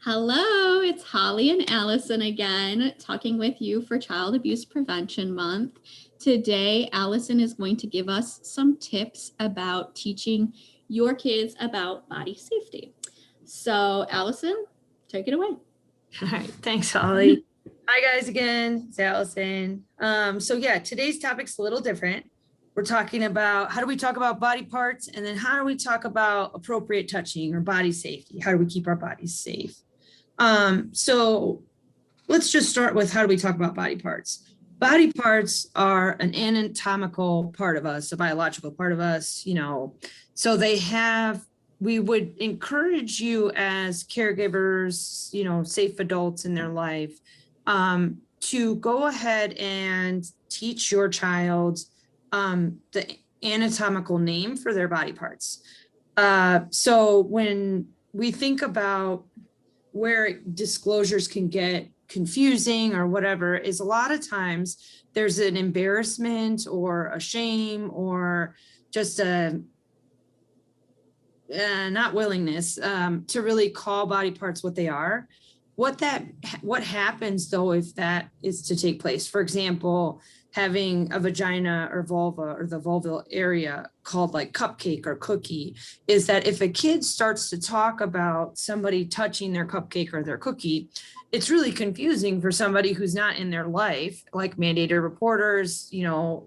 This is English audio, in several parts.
Hello, it's Holly and Allison again, talking with you for Child Abuse Prevention Month. Today, Allison is going to give us some tips about teaching your kids about body safety. So, Allison, take it away. All right, thanks, Holly. Hi, guys, again, it's Allison. Today's topic's a little different. We're talking about how do we talk about body parts, and then how do we talk about appropriate touching or body safety? How do we keep our bodies safe? So let's just start with how do we talk about body parts? Body parts are an anatomical part of us, a biological part of us, so we would encourage you as caregivers, safe adults in their life, to go ahead and teach your child the anatomical name for their body parts. So when we think about where disclosures can get confusing or whatever, is a lot of times there's an embarrassment or a shame or just a not willingness to really call body parts what they are. What happens though if that is to take place? For example, having a vagina or vulva or the vulval area called like cupcake or cookie, is that if a kid starts to talk about somebody touching their cupcake or their cookie, it's really confusing for somebody who's not in their life, like mandated reporters,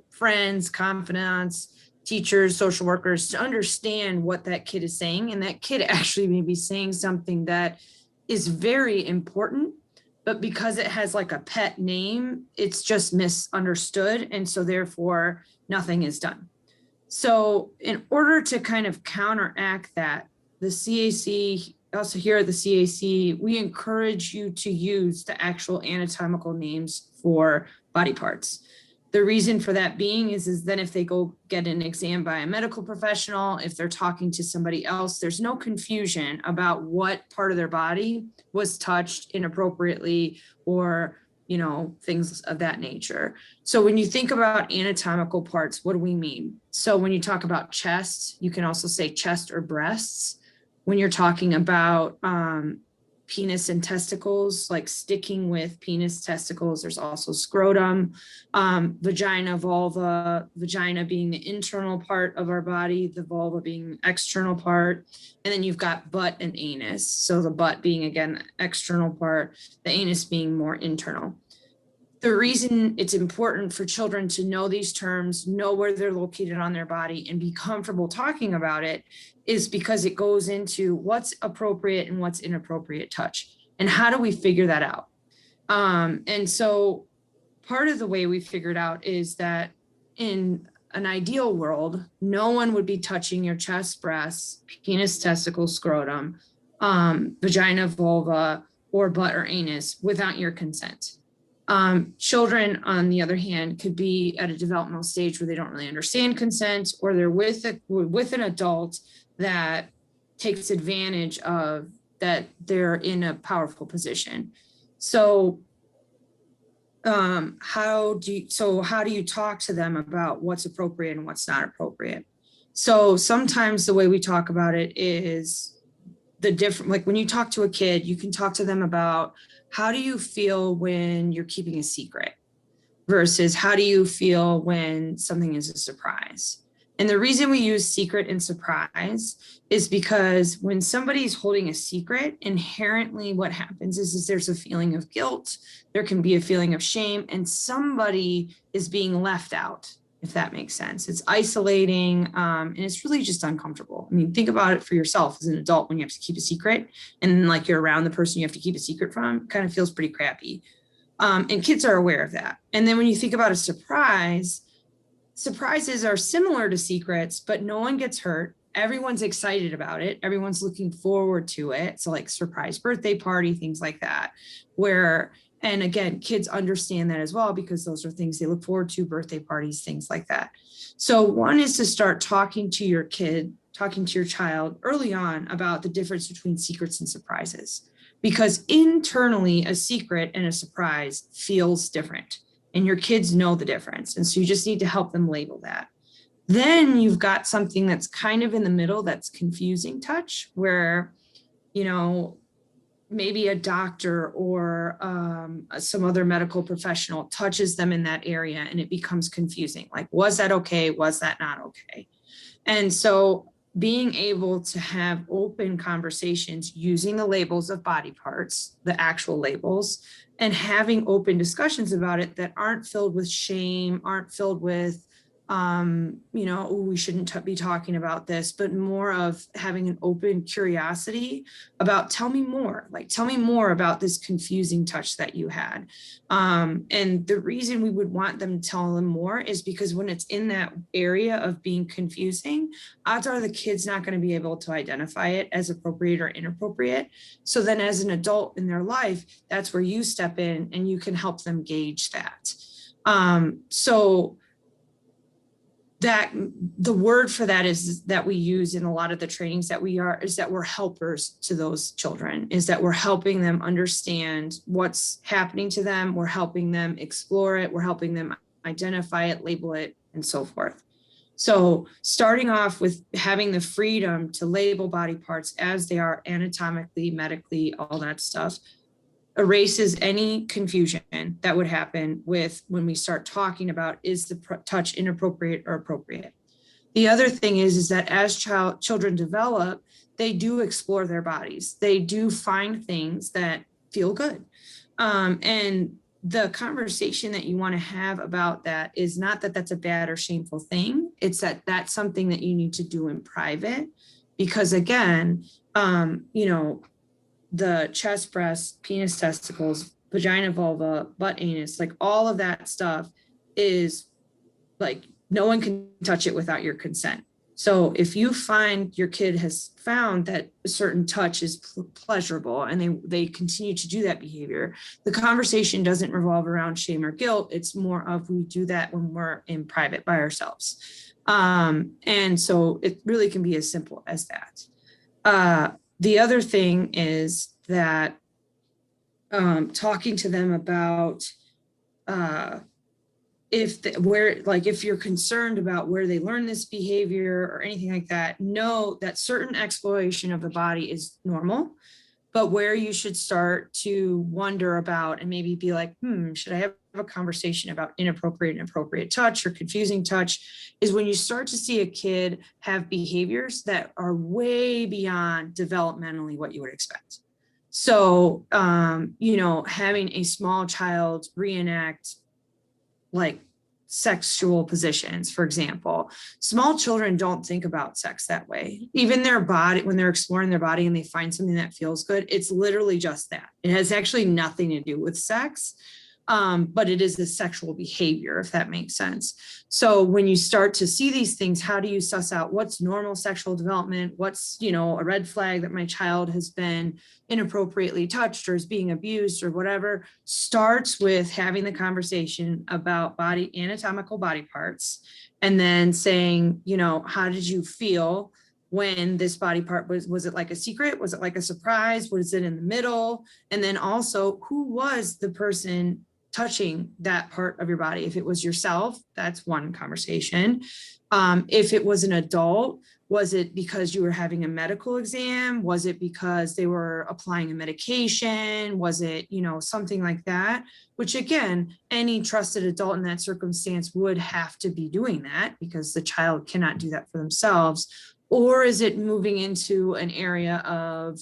friends, confidants, teachers, social workers, to understand what that kid is saying. And that kid actually may be saying something that is very important, but because it has like a pet name, it's just misunderstood. And so therefore nothing is done. So in order to kind of counteract that, the CAC, also here at the CAC, we encourage you to use the actual anatomical names for body parts. The reason for that being is then if they go get an exam by a medical professional, if they're talking to somebody else, there's no confusion about what part of their body was touched inappropriately or, things of that nature. So when you think about anatomical parts, what do we mean? So when you talk about chest, you can also say chest or breasts. When you're talking about penis and testicles, like sticking with penis, testicles, there's also scrotum, vagina, vulva, vagina being the internal part of our body, the vulva being the external part, and then you've got butt and anus. So the butt being, again, the external part, the anus being more internal. The reason it's important for children to know these terms, know where they're located on their body, and be comfortable talking about it is because it goes into what's appropriate and what's inappropriate touch. And how do we figure that out? And so part of the way we figured out is that in an ideal world, no one would be touching your chest, breasts, penis, testicle, scrotum, vagina, vulva, or butt or anus without your consent. Children, on the other hand, could be at a developmental stage where they don't really understand consent, or they're with an adult that takes advantage of that they're in a powerful position. So how do you talk to them about what's appropriate and what's not appropriate? So sometimes the way we talk about it is like when you talk to a kid, you can talk to them about how do you feel when you're keeping a secret versus how do you feel when something is a surprise. And the reason we use secret and surprise is because when somebody's holding a secret, inherently what happens is there's a feeling of guilt, there can be a feeling of shame, and somebody is being left out, if that makes sense. It's isolating, and it's really just uncomfortable. I mean, think about it for yourself as an adult when you have to keep a secret and like you're around the person you have to keep a secret from, kind of feels pretty crappy. And kids are aware of that. And then when you think about a surprise, surprises are similar to secrets, but no one gets hurt. Everyone's excited about it. Everyone's looking forward to it. So like surprise birthday party, things like that, and again, kids understand that as well, because those are things they look forward to, birthday parties, things like that. So one is to start talking to your child early on about the difference between secrets and surprises, because internally a secret and a surprise feels different. And your kids know the difference. And so you just need to help them label that. Then you've got something that's kind of in the middle, that's confusing touch, where, maybe a doctor or some other medical professional touches them in that area and it becomes confusing. Like, was that okay? Was that not okay? And so being able to have open conversations using the labels of body parts, the actual labels, and having open discussions about it that aren't filled with shame, aren't filled with, we shouldn't be talking about this, but more of having an open curiosity about, tell me more about this confusing touch that you had. And the reason we would want them to tell them more is because when it's in that area of being confusing, odds are the kid's not going to be able to identify it as appropriate or inappropriate. So then as an adult in their life, that's where you step in and you can help them gauge that. So that the word for that is that we use in a lot of the trainings that is that we're helpers to those children, is that we're helping them understand what's happening to them. We're helping them explore it. We're helping them identify it, label it, and so forth. So starting off with having the freedom to label body parts as they are anatomically, medically, all that stuff, erases any confusion that would happen with when we start talking about, is the touch inappropriate or appropriate? The other thing is that as children develop, they do explore their bodies. They do find things that feel good. And the conversation that you want to have about that is not that that's a bad or shameful thing. It's that that's something that you need to do in private, because again, the chest, breast, penis, testicles, vagina, vulva, butt, anus, like all of that stuff is like, no one can touch it without your consent. So if you find your kid has found that a certain touch is pleasurable and they continue to do that behavior, the conversation doesn't revolve around shame or guilt. It's more of, we do that when we're in private by ourselves. And so it really can be as simple as that. The other thing is that talking to them about if you're concerned about where they learn this behavior or anything like that, know that certain exploration of the body is normal, but where you should start to wonder about and maybe be like, should I have a conversation about inappropriate and appropriate touch or confusing touch, is when you start to see a kid have behaviors that are way beyond developmentally what you would expect. So, having a small child reenact like sexual positions, for example. Small children don't think about sex that way. Even their body, when they're exploring their body and they find something that feels good, it's literally just that. It has actually nothing to do with sex, but it is a sexual behavior, if that makes sense. So when you start to see these things, how do you suss out what's normal sexual development? What's, a red flag that my child has been inappropriately touched or is being abused or whatever? Starts with having the conversation about anatomical body parts, and then saying, how did you feel when this body part was it like a secret? Was it like a surprise? Was it in the middle? And then also, who was the person touching that part of your body? If it was yourself, that's one conversation. If it was an adult, was it because you were having a medical exam? Was it because they were applying a medication? Was it, something like that? Which again, any trusted adult in that circumstance would have to be doing that because the child cannot do that for themselves. Or is it moving into an area of,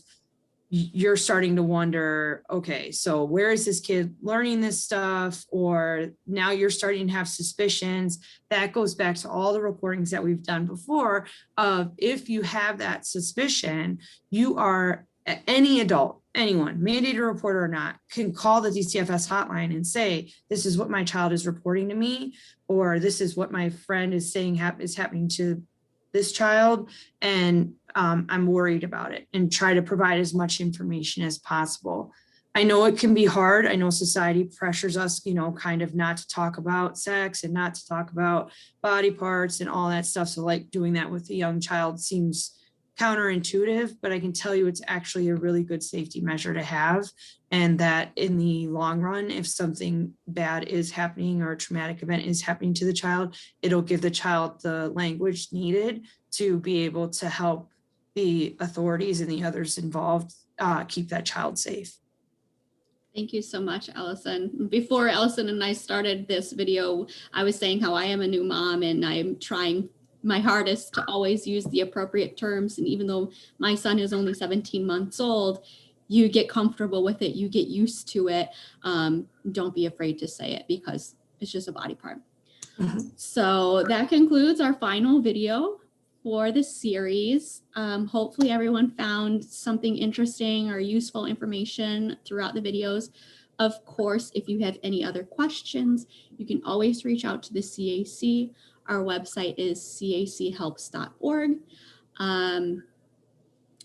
you're starting to wonder, okay, so where is this kid learning this stuff? Or now you're starting to have suspicions. That goes back to all the recordings that we've done before of, if you have that suspicion, you are, any adult, anyone, mandated reporter or not, can call the DCFS hotline and say, this is what my child is reporting to me, or this is what my friend is saying is happening to this child, and I'm worried about it, and try to provide as much information as possible. I know it can be hard. I know society pressures us, kind of not to talk about sex and not to talk about body parts and all that stuff. So like doing that with a young child seems counterintuitive, but I can tell you it's actually a really good safety measure to have. And that in the long run, if something bad is happening or a traumatic event is happening to the child, it'll give the child the language needed to be able to help the authorities and the others involved keep that child safe. Thank you so much, Allison. Before Allison and I started this video, I was saying how I am a new mom and I'm trying my hardest to always use the appropriate terms. And even though my son is only 17 months old, you get comfortable with it, you get used to it. Don't be afraid to say it because it's just a body part. So that concludes our final video for the series. Hopefully everyone found something interesting or useful information throughout the videos. Of course, if you have any other questions, you can always reach out to the CAC. Our website is cachelps.org.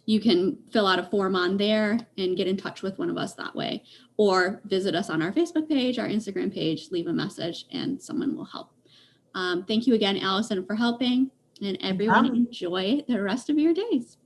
You can fill out a form on there and get in touch with one of us that way, or visit us on our Facebook page, our Instagram page, leave a message and someone will help. Thank you again, Allison, for helping, and everyone enjoy the rest of your days.